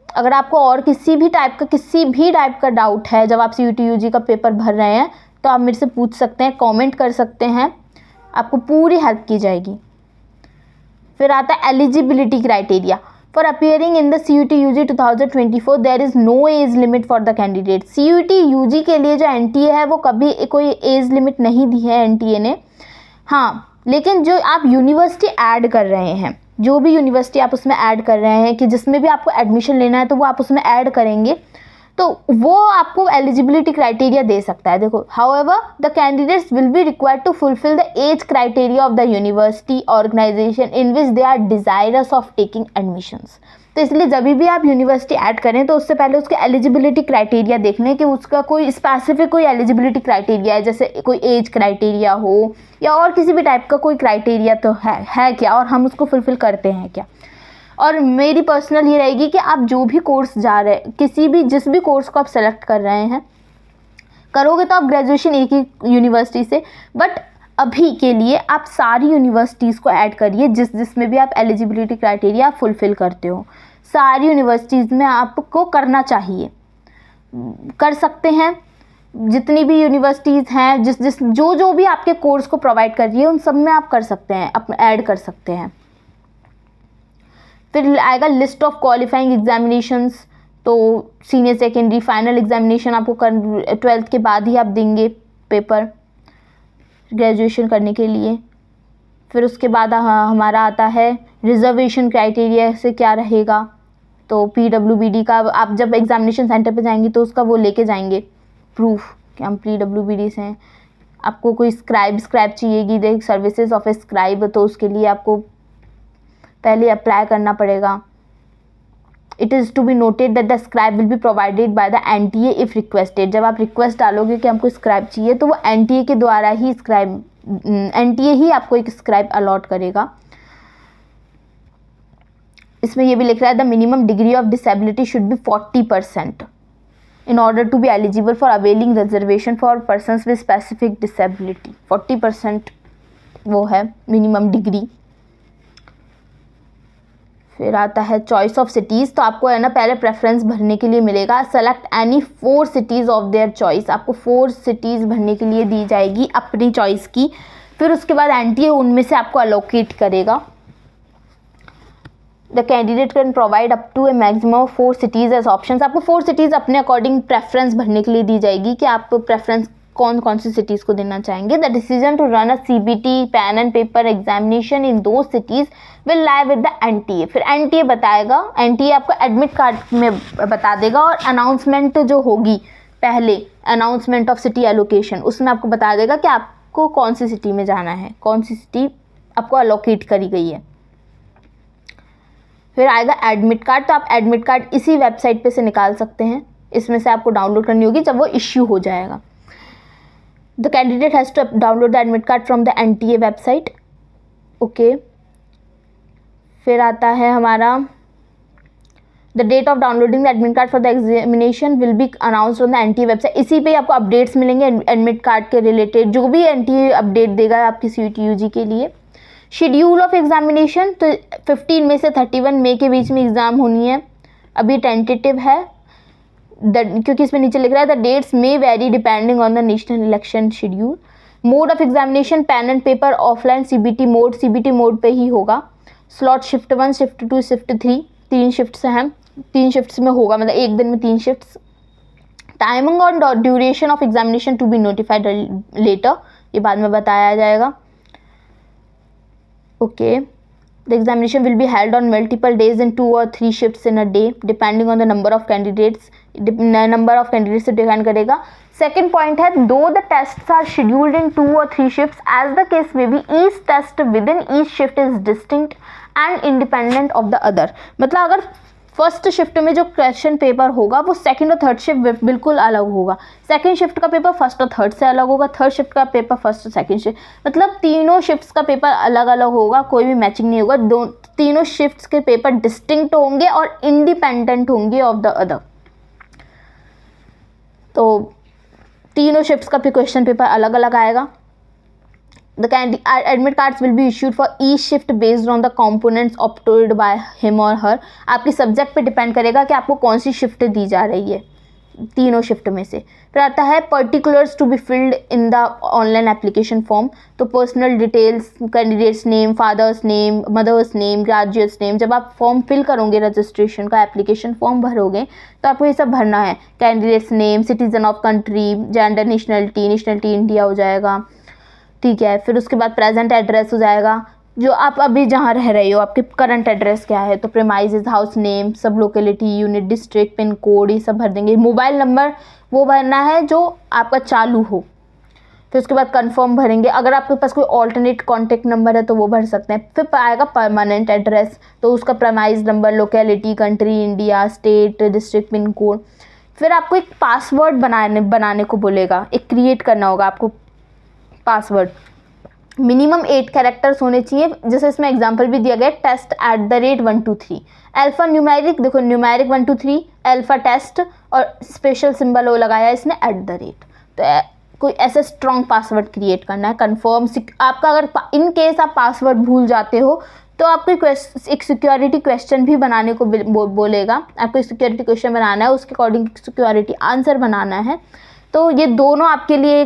अगर आपको और किसी भी टाइप का डाउट है जब आप CUET UG का पेपर भर रहे हैं, तो आप मेरे से पूछ सकते हैं, कमेंट कर सकते हैं, आपको पूरी हेल्प की जाएगी। फिर आता है eligibility criteria for appearing in the CUET UG 2024 there is no age limit for the candidate. CUET UG के लिए जो NTA है वो कभी कोई एज लिमिट नहीं दी है NTA ने। हाँ, लेकिन जो आप यूनिवर्सिटी ऐड कर रहे हैं, जो भी यूनिवर्सिटी आप उसमें ऐड कर रहे हैं कि जिसमें भी आपको एडमिशन लेना है तो वो आप उसमें ऐड करेंगे, तो वो आपको एलिजिबिलिटी क्राइटेरिया दे सकता है। देखो, however the candidates will be required to fulfil the age criteria of the university organisation in which they are desirous of taking admissions. तो इसलिए जब भी आप यूनिवर्सिटी ऐड करें तो उससे पहले उसके एलिजिबिलिटी क्राइटेरिया देख लें कि उसका कोई स्पेसिफिक कोई एलिजिबिलिटी क्राइटेरिया है, जैसे कोई एज क्राइटेरिया हो या और किसी भी टाइप का कोई क्राइटेरिया तो है क्या, और हम उसको फुलफिल करते हैं क्या। और मेरी पर्सनल ये रहेगी कि आप जो भी कोर्स जा रहे हैं, जिस भी कोर्स को आप सेलेक्ट कर रहे हैं, करोगे तो आप ग्रेजुएशन एक ही यूनिवर्सिटी से, बट अभी के लिए आप सारी यूनिवर्सिटीज़ को ऐड करिए जिसमें भी आप एलिजिबिलिटी क्राइटेरिया फुलफिल करते हो। सारी यूनिवर्सिटीज़ में आपको करना चाहिए, कर सकते हैं। जितनी भी यूनिवर्सिटीज़ हैं, जो भी आपके कोर्स को प्रोवाइड कर रही है, उन सब में आप कर सकते हैं, ऐड कर सकते हैं। फिर आएगा लिस्ट ऑफ क्वालिफाइंग एग्जामिनेशंस। तो सीनियर सेकेंडरी फाइनल एग्जामिनेशन आपको 12th के बाद ही आप देंगे पेपर ग्रेजुएशन करने के लिए। फिर उसके बाद हमारा आता है रिजर्वेशन क्राइटेरिया से क्या रहेगा। तो PWBD का आप जब एग्जामिनेशन सेंटर पे जाएंगी तो उसका वो लेके जाएंगे प्रूफ कि हम PWBD से हैं। आपको कोई स्क्राइब चाहिएगी, देख सर्विसेज ऑफ ए स्क्राइब, तो उसके लिए आपको पहले अप्लाई करना पड़ेगा। It is to be noted that the scribe will be provided by the NTA if requested. जब आप रिक्वेस्ट डालोगे कि हमको स्क्राइब चाहिए तो वो NTA के द्वारा ही NTA ही आपको एक स्क्राइब अलॉट करेगा। इसमें ये भी लिख रहा है the minimum degree of disability should be 40% in order to be eligible for availing reservation for persons with specific disability। 40% वो है मिनिमम डिग्री। फिर आता है चॉइस ऑफ सिटीज़। तो आपको है ना पहले प्रेफरेंस भरने के लिए मिलेगा select any 4 cities of their choice. आपको 4 सिटीज़ भरने के लिए दी जाएगी अपनी चॉइस की। फिर उसके बाद NTA उनमें से आपको अलोकेट करेगा। The candidate can provide up to a maximum of 4 cities as options. आपको 4 सिटीज़ अपने अकॉर्डिंग प्रेफरेंस भरने के लिए दी जाएगी कि आप प्रेफरेंस कौन सी सिटीज़ को देना चाहेंगे। The decision to run a CBT pen and paper examination in दो cities will lie with the NTA। फिर NTA बताएगा, NTA आपको एडमिट कार्ड में बता देगा, और अनाउंसमेंट जो होगी पहले अनाउंसमेंट ऑफ सिटी एलोकेशन, उसमें आपको बता देगा कि आपको कौन सी सिटी में जाना है, कौन सी सिटी आपको अलोकेट करी गई है। फिर आएगा एडमिट कार्ड। तो आप एडमिट कार्ड इसी वेबसाइट पे से निकाल सकते हैं, इसमें से आपको डाउनलोड करनी होगी जब वो इश्यू हो जाएगा। The candidate has to download the admit card from the NTA website. Okay, फिर आता है हमारा the date of downloading the admit card for the examination will be announced on the NTA website. इसी पे आपको updates मिलेंगे admit card के related, जो भी NTA अपडेट देगा आपकी CUET UG के लिए। शेड्यूल ऑफ एग्जामिनेशन, तो 15 मई से 31 मई के बीच में एग्ज़ाम होनी है। अभी टेंटेटिव है क्योंकि इसमें नीचे लिख रहा है the dates may vary depending on the national election schedule. Mode of examination pen and paper offline CBT mode पे ही होगा। Slot shift 1, shift 2, shift 3, 3 shifts हैं, 3 शिफ्ट्स में होगा, मतलब एक दिन में 3 शिफ्ट्स। टाइमिंग और duration of examination to be notified later, ये बाद में बताया जाएगा। Okay, The examination will be held on multiple days in 2 or 3 shifts in a day, depending on the number of candidates. Number of candidates से depend करेगा. Second point है, though the tests are scheduled in 2 or 3 shifts, as the case may be, each test within each shift is distinct and independent of the other. मतलब अगर first shift में जो question paper होगा वो second और third shift बिल्कुल अलग होगा. सेकंड शिफ्ट का पेपर फर्स्ट और थर्ड से अलग होगा. थर्ड शिफ्ट का पेपर फर्स्ट और सेकंड शिफ्ट, मतलब तीनों शिफ्ट्स का पेपर अलग अलग होगा. कोई भी मैचिंग नहीं होगा. तीनों शिफ्ट्स के पेपर डिस्टिंक्ट होंगे और इंडिपेंडेंट होंगे ऑफ द अदर. तो तीनों शिफ्ट्स का क्वेश्चन पेपर अलग अलग आएगा. The admit cards will be issued for each shift based on the components opted by him or her. आपकी सब्जेक्ट पे डिपेंड करेगा कि आपको कौन सी शिफ्ट दी जा रही है तीनों शिफ्ट में से. फिर आता है particulars to be filled in the online application form. तो personal details, candidate's name, father's name, mother's name, graduate's name. जब आप फॉर्म फिल करोगे, रजिस्ट्रेशन का एप्लीकेशन फॉर्म भरोगे, तो आपको ये सब भरना है. Candidate's name, citizen of country, gender, nationality India हो जाएगा. ठीक है. फिर उसके बाद प्रेजेंट एड्रेस हो जाएगा, जो आप अभी जहाँ रह रहे हो आपके करंट एड्रेस क्या है. तो प्रेमाइजेस, हाउस नेम, सब locality, unit, district, pin code, ये सब भर देंगे. मोबाइल नंबर वो भरना है जो आपका चालू हो. फिर उसके बाद कंफर्म भरेंगे. अगर आपके पास कोई ऑल्टरनेट कॉन्टैक्ट नंबर है तो वो भर सकते हैं. फिर आएगा परमानेंट एड्रेस, तो उसका premise number, locality, country India, state, district, pin code. फिर आपको एक पासवर्ड बनाने को बोलेगा. एक क्रिएट करना होगा आपको पासवर्ड. मिनिमम 8 कैरेक्टर्स होने चाहिए. जैसे इसमें एग्जांपल भी दिया गया, टेस्ट @123. अल्फा न्यूमेरिक, देखो न्यूमेरिक 1 2 3, अल्फा टेस्ट, और स्पेशल सिंबल वो लगाया इसने @. तो कोई ऐसा स्ट्रॉन्ग पासवर्ड क्रिएट करना है. कंफर्म. आपका अगर इन केस आप पासवर्ड भूल जाते हो तो आपको एक सिक्योरिटी क्वेश्चन भी बनाने को बोलेगा. आपको सिक्योरिटी क्वेश्चन बनाना है, उसके अकॉर्डिंग सिक्योरिटी आंसर बनाना है. तो ये दोनों आपके लिए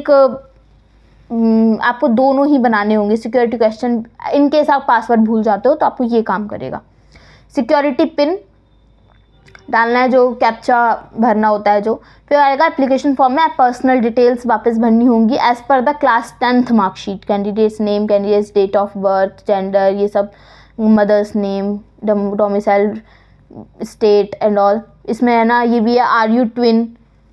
आपको दोनों ही बनाने होंगे सिक्योरिटी क्वेश्चन. इन केस आप पासवर्ड भूल जाते हो तो आपको ये काम करेगा. सिक्योरिटी पिन डालना है, जो कैप्चा भरना होता है जो. फिर आएगा एप्लीकेशन फॉर्म में आप पर्सनल डिटेल्स वापस भरनी होंगी as per the class 10th marksheet. Candidate's name, candidate's date of birth, gender, ये सब, mother's name, domicile, state and all. इसमें है ना ये भी है, are you twin,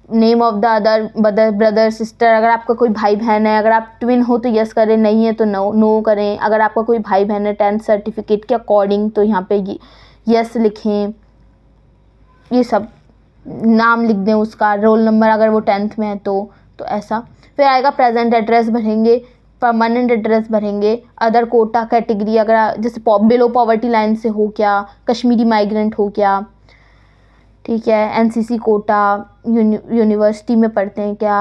name of the other brother sister. अगर आपका कोई भाई बहन है, अगर आप ट्विन हो तो यस करें, नहीं है तो नो करें. अगर आपका कोई भाई बहन है 10th सर्टिफिकेट के अकॉर्डिंग तो यहाँ पे यस लिखें. ये सब नाम लिख दें उसका, रोल नंबर अगर वो 10th में है तो ऐसा. फिर आएगा प्रेजेंट एड्रेस भरेंगे, परमानेंट एड्रेस भरेंगे. अदर कोटा कैटेगरी, अगर जैसे बिलो पॉवर्टी लाइन से हो क्या, कश्मीरी माइग्रेंट हो क्या. ठीक है. एनसीसी कोटा, यूनिवर्सिटी में पढ़ते हैं क्या,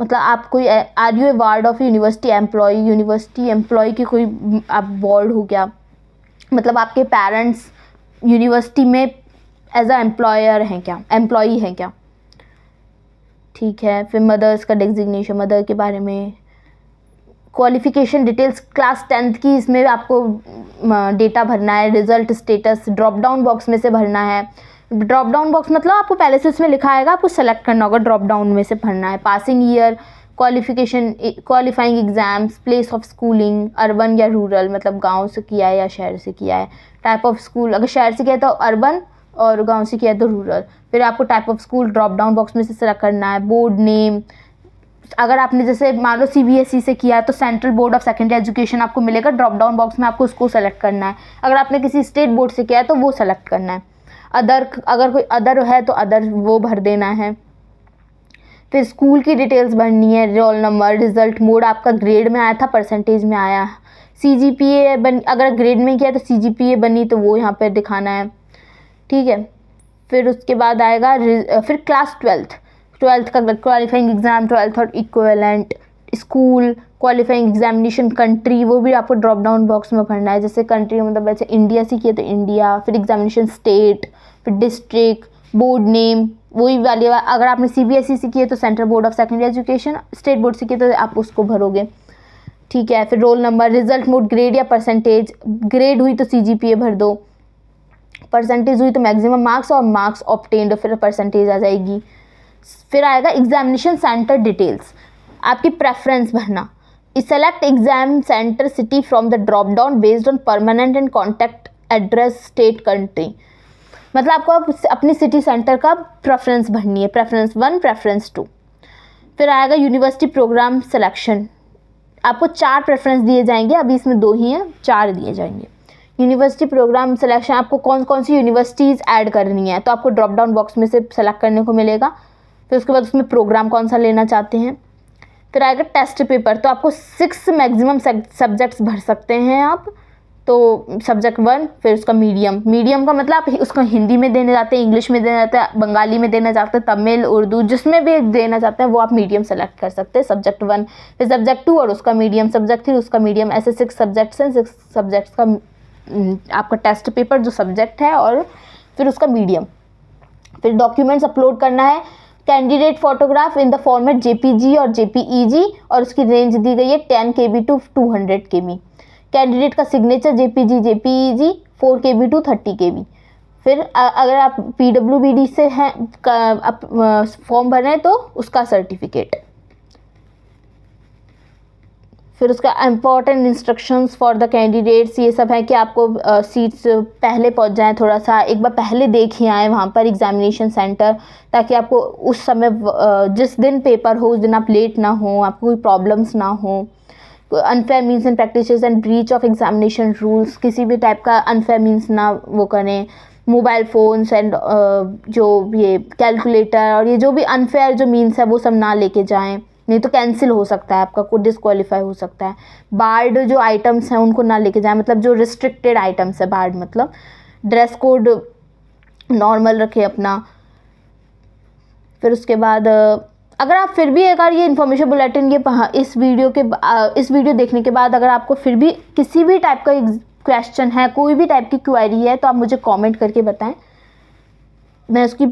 मतलब आप कोई are you a ward of university employ, university employ की कोई आप वार्ड हो क्या, मतलब आपके पेरेंट्स यूनिवर्सिटी में एज अ एम्प्लॉयर हैं क्या, एम्प्लॉई हैं क्या. ठीक है. फिर मदर्स का डेजिग्नेशन, मदर के बारे में. क्वालिफिकेशन डिटेल्स क्लास 10th की, इसमें आपको डेटा भरना है. Result status drop down box में से भरना है. ड्रॉप डाउन बॉक्स मतलब आपको पहले से उसमें लिखा आएगा, आपको सेलेक्ट करना होगा, ड्रॉप डाउन में से भरना है. Passing year, qualification, qualifying exams, place of schooling, urban या रूरल, मतलब गांव से किया है या शहर से किया है. टाइप ऑफ स्कूल, अगर शहर से किया है तो अर्बन और गांव से किया है तो रूरल. फिर आपको type of school drop down box में से सेलेक्ट करना है. बोर्ड नेम, अगर आपने जैसे मान लो CBSE से किया है तो central board of secondary education आपको मिलेगा. ड्रॉप डाउन बॉक्स में आपको उसको सेलेक्ट करना है. अगर आपने किसी स्टेट बोर्ड से किया है तो वो सेलेक्ट करना है. अदर, अगर कोई अदर है तो अदर वो भर देना है. फिर स्कूल की डिटेल्स भरनी है. रोल नंबर, रिजल्ट मोड, आपका ग्रेड में आया था, परसेंटेज में आया. CGPA अगर ग्रेड में किया तो CGPA बनी तो वो यहाँ पे दिखाना है. ठीक है. फिर उसके बाद आएगा फिर क्लास 12th का क्वालिफाइंग एग्ज़ाम, 12th और equivalent. School, qualifying examination, country, वो भी आपको ड्रॉप डाउन बॉक्स में भरना है. जैसे कंट्री मतलब ऐसे इंडिया से किया तो इंडिया. फिर एग्जामिनेशन स्टेट, फिर डिस्ट्रिक्ट, बोर्ड नेम, वही वाली. अगर आपने CBSE से किया तो central board of secondary education, state board से किया तो आप उसको भरोगे. ठीक है. फिर roll number, result mode, grade या परसेंटेज. ग्रेड हुई तो CGPA भर दो, परसेंटेज हुई तो मैक्सिमम मार्क्स, और मार्क्स ऑब्टेन्ड फिर परसेंटेज आ जाएगी. फिर आएगा एग्जामिनेशन सेंटर डिटेल्स, आपकी प्रेफरेंस भरना. Select exam centre city from the drop down based on permanent and contact address state country. मतलब आपको अपनी सिटी सेंटर का प्रेफरेंस भरनी है, प्रेफरेंस 1, प्रेफरेंस 2। फिर आएगा यूनिवर्सिटी प्रोग्राम सिलेक्शन, आपको 4 प्रेफरेंस दिए जाएंगे, अभी इसमें 2 ही हैं, 4 दिए जाएंगे। यूनिवर्सिटी प्रोग्राम सिलेक्शन, आपको कौन कौन सी यूनिवर्सिटीज़ ऐड करनी है, तो आपको ड्रॉप डाउन बॉक्स में से सेलेक्ट करने को मिलेगा। फिर उसके बाद उसमें प्रोग्राम कौन सा लेना चाहते हैं। फिर आएगा टेस्ट पेपर, तो आपको 6 मैक्सिमम सब्जेक्ट्स भर सकते हैं आप, तो सब्जेक्ट 1, फिर उसका मीडियम का मतलब आप उसको हिंदी में देने जाते हैं, इंग्लिश में देना चाहते हैं, बंगाली में देना चाहते हैं, तमिल, उर्दू, जिसमें भी देना चाहते हैं वो आप मीडियम सेलेक्ट कर सकते हैं, सब्जेक्ट 1। फिर सब्जेक्ट 2 और उसका मीडियम, सब्जेक्ट 3 उसका मीडियम, ऐसे 6 सब्जेक्ट्स हैं, 6 सब्जेक्ट्स का आपका टेस्ट पेपर जो सब्जेक्ट है और फिर उसका मीडियम। फिर डॉक्यूमेंट्स अपलोड करना है, candidate photograph in the format JPG और JPEG, और उसकी रेंज दी गई है 10 KB टू 200 KB। कैंडिडेट का signature JPG JPEG 4 KB to 30 KB। फिर अगर आप PWBD से हैं फॉर्म भर रहे हैं तो उसका सर्टिफिकेट। फिर उसका important instructions for the candidates, ये सब है कि आपको सीट्स पहले पहुंच जाएं, थोड़ा सा एक बार पहले देख ही आएँ वहाँ पर एग्जामिनेशन सेंटर, ताकि आपको उस समय जिस दिन पेपर हो उस दिन आप लेट ना हो, आपको कोई प्रॉब्लम्स ना हो। Unfair means and practices and breach of examination rules, किसी भी टाइप का अनफेयर मीन्स ना वो करें। मोबाइल फ़ोन्स एंड जो ये कैलकुलेटर और ये जो भी अनफेयर जो मीन्स है वो सब ना लेके जाएं, नहीं तो कैंसिल हो सकता है, आपका कोड डिस्क्वालीफाई हो सकता है। बार्ड जो आइटम्स हैं उनको ना लेके जाएं, मतलब जो रिस्ट्रिक्टेड आइटम्स है बार्ड मतलब। ड्रेस कोड नॉर्मल रखें अपना। फिर उसके बाद अगर आप फिर भी अगर ये इन्फॉर्मेशन बुलेटिन ये इस वीडियो देखने के बाद अगर आपको फिर भी किसी भी टाइप का क्वेश्चन है, कोई भी टाइप की क्वेरी है, तो आप मुझे कमेंट करके बताएं, मैं उसकी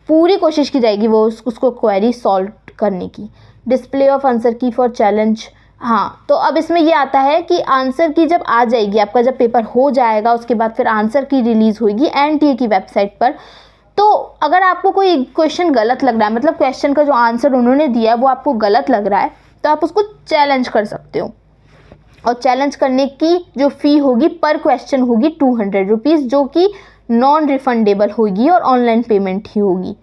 पूरी कोशिश की जाएगी वो उसको क्वेरी सॉल्व करने की। डिस्प्ले ऑफ आंसर की फॉर चैलेंज, हाँ तो अब इसमें ये आता है कि आंसर की जब आ जाएगी, आपका जब पेपर हो जाएगा उसके बाद फिर आंसर की रिलीज़ होगी NTA की वेबसाइट पर। तो अगर आपको कोई क्वेश्चन गलत लग रहा है, मतलब क्वेश्चन का जो आंसर उन्होंने दिया है वो आपको गलत लग रहा है, तो आप उसको चैलेंज कर सकते हो। और चैलेंज करने की जो फ़ी होगी पर क्वेश्चन होगी 200 रुपीज़, जो कि नॉन रिफंडेबल होगी और ऑनलाइन पेमेंट ही होगी।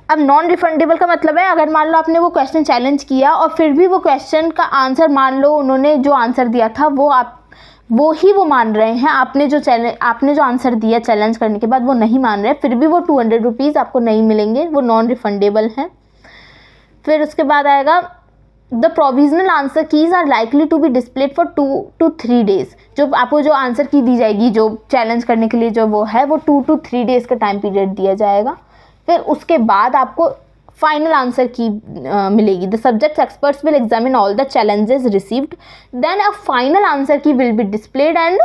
अब नॉन रिफंडेबल का मतलब है अगर मान लो आपने वो क्वेश्चन चैलेंज किया और फिर भी वो क्वेश्चन का आंसर मान लो उन्होंने जो आंसर दिया था वो मान रहे हैं, आपने जो आंसर दिया चैलेंज करने के बाद वो नहीं मान रहे, फिर भी वो 200 रुपीज़ आपको नहीं मिलेंगे, वो नॉन रिफंडेबल हैं। फिर उसके बाद आएगा the provisional answer keys are likely to be displayed for 2 to 3 days. जो आपको जो आंसर की दी जाएगी जो चैलेंज करने के लिए जो वो है वो 2 to 3 डेज का टाइम पीरियड दिया जाएगा। फिर उसके बाद आपको फाइनल आंसर की मिलेगी। The subject experts will examine all the challenges received, then a final answer key will be displayed and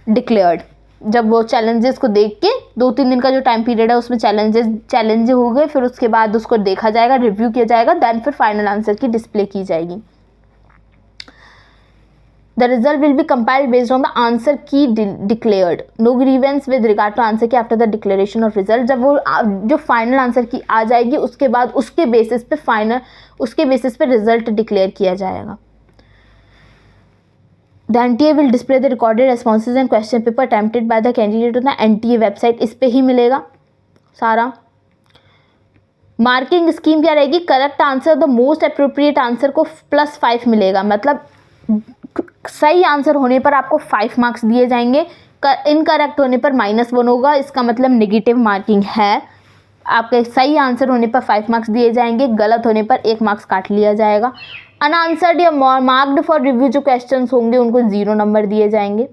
declared. जब वो चैलेंजेस को देख के 2-3 दिन का जो टाइम पीरियड है उसमें चैलेंज हो गए, फिर उसके बाद उसको देखा जाएगा, रिव्यू किया जाएगा, देन फिर फाइनल आंसर की डिस्प्ले की जाएगी। The result will be compiled based on the answer key declared. No grievance with regard to answer key after the declaration of result. जब वो जो फाइनल आंसर की आ जाएगी उसके बाद उसके बेसिस पे रिजल्ट डिक्लेयर किया जाएगा। The NTA will display the recorded responses and question paper attempted by the candidate on the NTA website. इस पे ही मिलेगा सारा। मार्किंग स्कीम क्या रहेगी, correct answer the most appropriate answer को +5 मिलेगा, मतलब सही आंसर होने पर आपको 5 मार्क्स दिए जाएंगे, इनकरेक्ट होने पर -1 होगा, इसका मतलब नेगेटिव मार्किंग है। आपके सही आंसर होने पर 5 मार्क्स दिए जाएंगे, गलत होने पर 1 मार्क्स काट लिया जाएगा। अनआंसर्ड या मार्क्ड फॉर रिव्यू जो क्वेश्चंस होंगे उनको 0 नंबर दिए जाएंगे।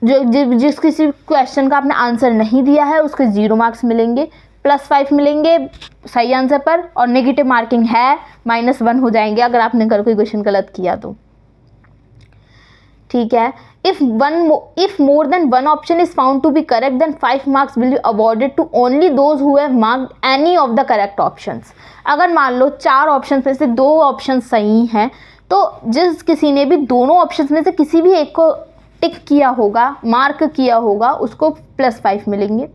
जिस किसी क्वेश्चन का आपने आंसर नहीं दिया है उसके 0 मार्क्स मिलेंगे, +5 मिलेंगे सही आंसर पर, और नेगेटिव मार्किंग है -1 हो जाएंगे अगर आपने कोई क्वेश्चन गलत किया तो। ठीक है। If more than one option is found to be correct then 5 marks will be awarded to only those who have marked any of the correct options. अगर मान लो 4 ऑप्शन में से 2 ऑप्शन सही हैं तो जिस किसी ने भी दोनों ऑप्शन में से किसी भी एक को टिक किया होगा, मार्क किया होगा, उसको +5 मिलेंगे।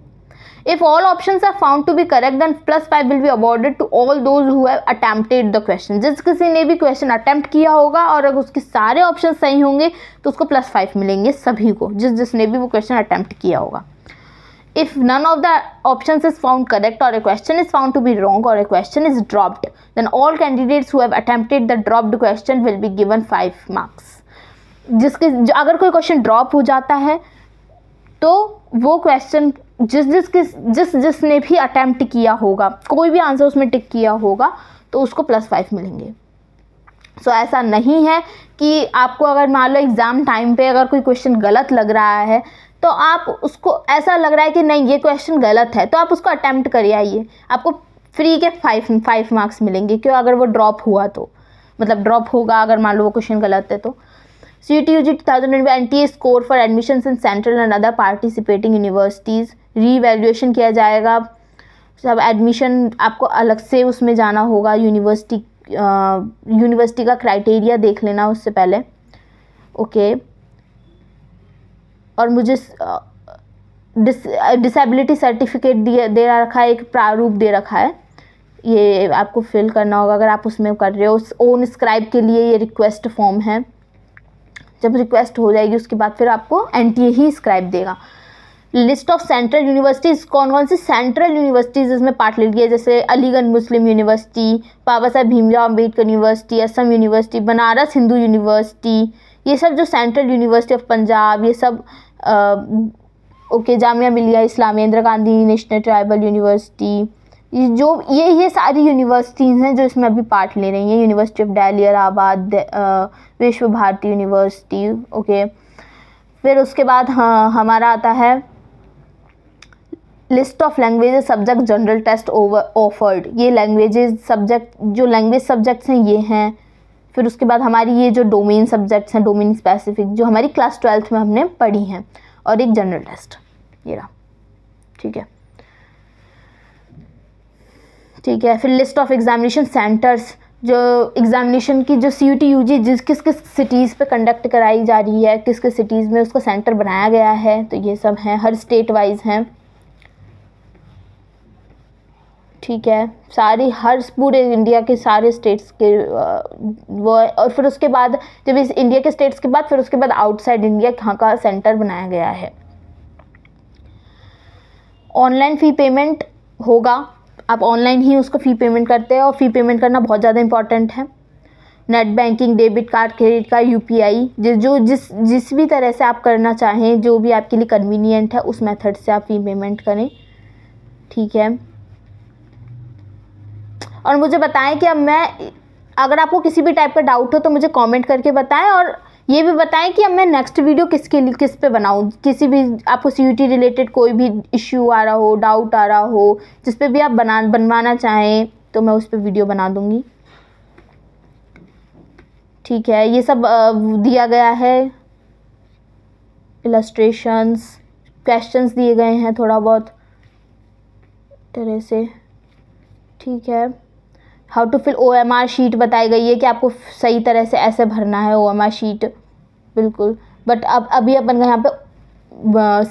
If all options are found to be correct, then +5 will be awarded to all those who have attempted the question. जिस किसी ने भी क्वेश्चन अटेम्प्ट किया होगा और अगर उसके सारे ऑप्शन सही होंगे तो उसको +5 मिलेंगे सभी को, जिसने भी वो क्वेश्चन अटेम्प्ट किया होगा. If none of the options is found correct or a question is found to be wrong or a question is dropped, then all candidates who have attempted the dropped question will be given 5 marks. अगर कोई question drop हो जाता है तो वो question जिसने भी attempt किया होगा, कोई भी आंसर उसमें टिक किया होगा तो उसको +5 मिलेंगे. सो ऐसा नहीं है कि आपको अगर मान लो एग्ज़ाम टाइम पे अगर कोई क्वेश्चन गलत लग रहा है तो आप उसको ऐसा लग रहा है कि नहीं ये क्वेश्चन गलत है तो आप उसको अटेम्प्ट करिए आइए, आपको फ्री के 5 मार्क्स मिलेंगे. क्यों? अगर वो ड्रॉप हुआ तो, मतलब ड्रॉप होगा अगर मान लो वो क्वेश्चन गलत है तो. CET UG 2020 NTA score for admission in central and other participating universities revaluation किया जाएगा. सब एडमिशन आपको अलग से उसमें जाना होगा, यूनिवर्सिटी का क्राइटेरिया देख लेना उससे पहले. ओके. और मुझे डिसेबिलिटी सर्टिफिकेट दे रखा है, एक प्रारूप दे रखा है, ये आपको फिल करना होगा अगर आप उसमें कर रहे हो. ओन स्क्राइब के लिए ये रिक्वेस्ट फॉर्म है. जब रिक्वेस्ट हो जाएगी उसके बाद फिर आपको NTA ही स्क्राइब देगा. लिस्ट ऑफ सेंट्रल यूनिवर्सिटीज़, कौन कौन सी सेंट्रल यूनिवर्सिटीज़ इसमें पार्ट ले रही है, जैसे Aligarh Muslim university, Baba Saheb Bhimrao Ambedkar university, Assam university, Banaras Hindu university, ये सब जो सेंट्रल यूनिवर्सिटी ऑफ पंजाब, ये सब okay, Jamia Millia Islamia, Indira Gandhi national tribal university, ये सारी यूनिवर्सिटीज़ हैं जो इसमें अभी पार्ट ले रही हैं. यूनिवर्सिटी ऑफ दिल्ली, इलाहाबाद, विश्व भारती यूनिवर्सिटी. ओके. फिर उसके बाद हाँ हमारा आता है list of languages subject general test offered. ये लैंग्वेजेस सब्जेक्ट, जो लैंग्वेज सब्जेक्ट्स हैं ये हैं. फिर उसके बाद हमारी ये जो डोमेन सब्जेक्ट्स हैं, डोमेन स्पेसिफिक, जो हमारी क्लास 12th में हमने पढ़ी हैं, और एक जनरल टेस्ट, ये रहा. ठीक है. ठीक है. फिर लिस्ट ऑफ एग्जामिनेशन सेंटर्स, जो एग्जामिनेशन की जो CET UG किस किस सिटीज़ पे कंडक्ट कराई जा रही है, किस किस सिटीज़ में उसका सेंटर बनाया गया है, तो ये सब हैं, हर स्टेट वाइज हैं. ठीक है. सारी हर पूरे इंडिया के सारे स्टेट्स के वो, और फिर उसके बाद जब इस इंडिया के स्टेट्स के बाद फिर उसके बाद आउटसाइड इंडिया कहाँ का सेंटर बनाया गया है. ऑनलाइन फ़ी पेमेंट होगा, आप ऑनलाइन ही उसको फ़ी पेमेंट करते हैं और फ़ी पेमेंट करना बहुत ज़्यादा इंपॉर्टेंट है. Net banking, debit card, credit card, UPI, जिस भी तरह से आप करना चाहें, जो भी आपके लिए कन्वीनियंट है उस मेथड से आप फ़ी पेमेंट करें. ठीक है. और मुझे बताएं कि अब अगर आपको किसी भी टाइप का डाउट हो तो मुझे कमेंट करके बताएं, और ये भी बताएं कि अब मैं नेक्स्ट वीडियो किस पे बनाऊं. किसी भी आपको CUT रिलेटेड कोई भी इश्यू आ रहा हो, डाउट आ रहा हो, जिस पे भी आप बनवाना चाहें तो मैं उस पर वीडियो बना दूंगी. ठीक है. ये सब दिया गया है, इलस्ट्रेशंस, क्वेश्चंस दिए गए हैं थोड़ा बहुत तरह से. ठीक है. How to fill OMR sheet बताई गई है कि आपको सही तरह से ऐसे भरना है OMR शीट, बिल्कुल. बट अब अभी अपन का यहाँ पे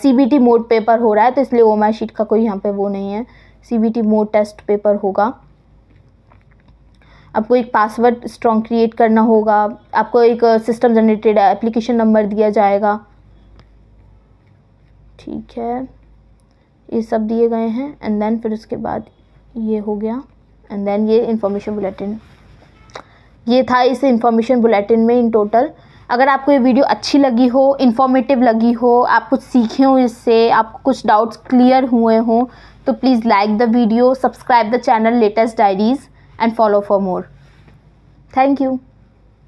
CBT मोड पेपर हो रहा है तो इसलिए OMR शीट का कोई यहाँ पे वो नहीं है. CBT मोड टेस्ट पेपर होगा. आपको एक पासवर्ड स्ट्रॉन्ग क्रिएट करना होगा, आपको एक सिस्टम जनरेटेड एप्लीकेशन नंबर दिया जाएगा. ठीक है. ये सब दिए गए हैं. एंड देन फिर उसके बाद ये हो गया. एंड देन ये इन्फॉर्मेशन बुलेटिन, ये था इस इन्फॉर्मेशन बुलेटिन में इन टोटल. अगर आपको ये वीडियो अच्छी लगी हो, इन्फॉर्मेटिव लगी हो, आप कुछ सीखे हो इससे, आपको कुछ डाउट्स क्लियर हुए हों, तो please like the video, subscribe the channel latest diaries, and follow for more. Thank you.